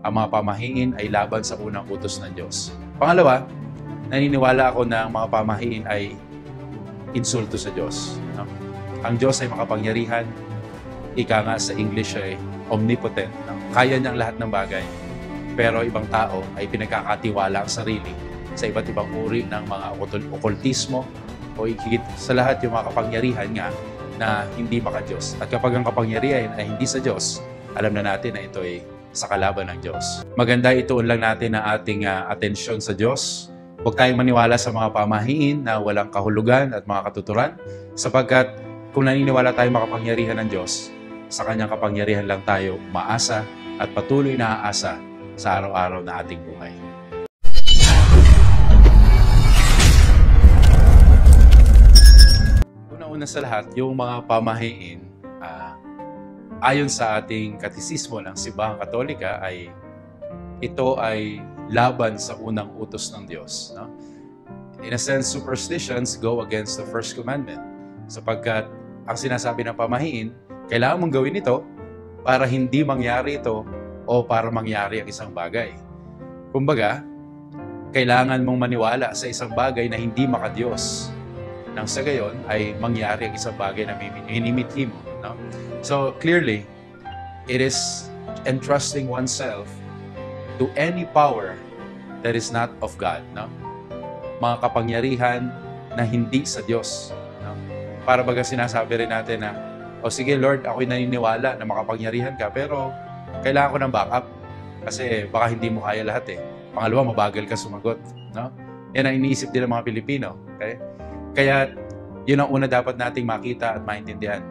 ang mga pamahiin ay laban sa unang utos ng Diyos. Pangalawa, naniniwala ako na ang mga pamahiin ay insulto sa Diyos. No? Ang Diyos ay makapangyarihan, ika nga sa English ay omnipotent. No? Kaya niyang lahat ng bagay. Pero ibang tao ay pinagkakatiwala ang sarili sa iba't ibang uri ng mga okultismo o higit sa lahat yung mga kapangyarihan nga na hindi maka-Diyos. At kapag ang kapangyarihan ay hindi sa Diyos, alam na natin na ito ay sa kalaban ng Diyos. Maganda ituon lang natin ang ating atensyon sa Diyos. Huwag tayong maniwala sa mga pamahiin na walang kahulugan at mga katuturan sapagkat kung naniniwala tayong makapangyarihan ng Diyos, sa Kanyang kapangyarihan lang tayo maasa at patuloy na aasa sa araw-araw na ating buhay. Una sa lahat, yung mga pamahiin, ayon sa ating katisismo ng Simbahang Katolika, ito ay laban sa unang utos ng Diyos. No? In a sense, superstitions go against the first commandment. Sapagkat ang sinasabi ng pamahiin, kailangan mong gawin ito para hindi mangyari ito o para mangyari ang isang bagay. Kumbaga, kailangan mong maniwala sa isang bagay na hindi maka-Diyos. Nang sa gayon ay mangyari ang isang bagay na minimithi mo. No? So clearly, it is entrusting oneself to any power that is not of God. No? Mga kapangyarihan na hindi sa Diyos. No? Para baga sinasabi rin natin na, o sige Lord, ako'y naniniwala na makapangyarihan ka, pero kailangan ko ng backup. Kasi baka hindi mo kaya lahat eh. Pangalawa, mabagal ka sumagot. No? Yan ang iniisip din ng mga Pilipino. Okay? Kaya, yun ang una dapat nating makita at maintindihan.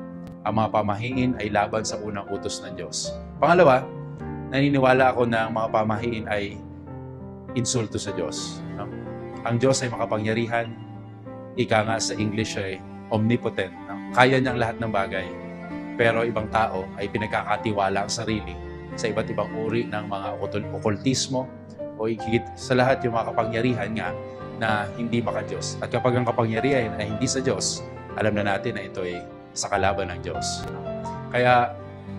Ang mga pamahiin ay laban sa unang utos ng Diyos. Pangalawa, naniniwala ako na ang mga pamahiin ay insulto sa Diyos. No? Ang Diyos ay makapangyarihan, ika nga sa English ay omnipotent. No? Kaya niyang lahat ng bagay. Pero ibang tao ay pinagkakatiwala ang sarili sa iba't ibang uri ng mga okultismo o higit sa lahat yung mga kapangyarihan nga na hindi maka-Diyos. At kapag ang kapangyarihan ay hindi sa Diyos, alam na natin na ito ay sa kalaban ng Diyos. Kaya,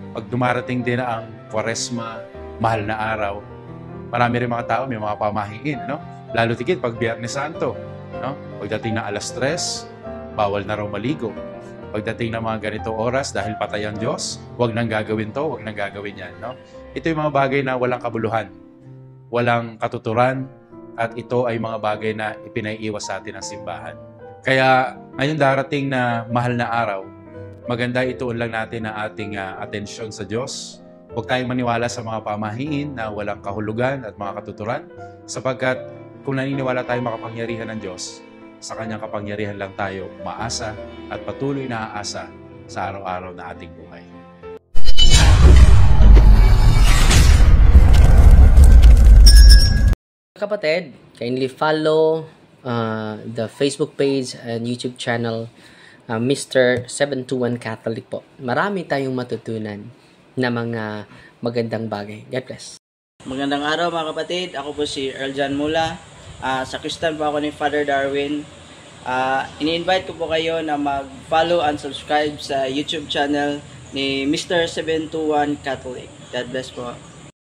pag dumarating din ang Kwaresma, mahal na araw, marami rin mga tao, may mga pamahiin, no? Lalo tigit pag Biyernes Santo, no? Pagdating ng 3:00, bawal na raw maligo. Pagdating ng mga ganitong oras, dahil patay ang Diyos, huwag nang gagawin to, huwag nang gagawin yan, no? Ito yung mga bagay na walang kabuluhan, walang katuturan, at ito ay mga bagay na ipinaiiwas sa atin ng simbahan. Kaya ngayon darating na mahal na araw, maganda ituon lang natin ang ating atensyon sa Diyos. Huwag tayong maniwala sa mga pamahiin na walang kahulugan at mga katuturan sapagkat kung naniniwala tayong makapangyarihan ng Diyos, sa Kanyang kapangyarihan lang tayo maasa at patuloy na aasa sa araw-araw na ating buhay. Kapatid, kindly follow the Facebook page and YouTube channel Mr. 721 Catholic po. Marami tayong matutunan na mga magandang bagay. God bless. Magandang araw mga kapatid. Ako po si Earl Mula. Sakristan po ako ni Father Darwin. Ini-invite ko po kayo na mag-follow and subscribe sa YouTube channel ni Mr. 721 Catholic. God bless po.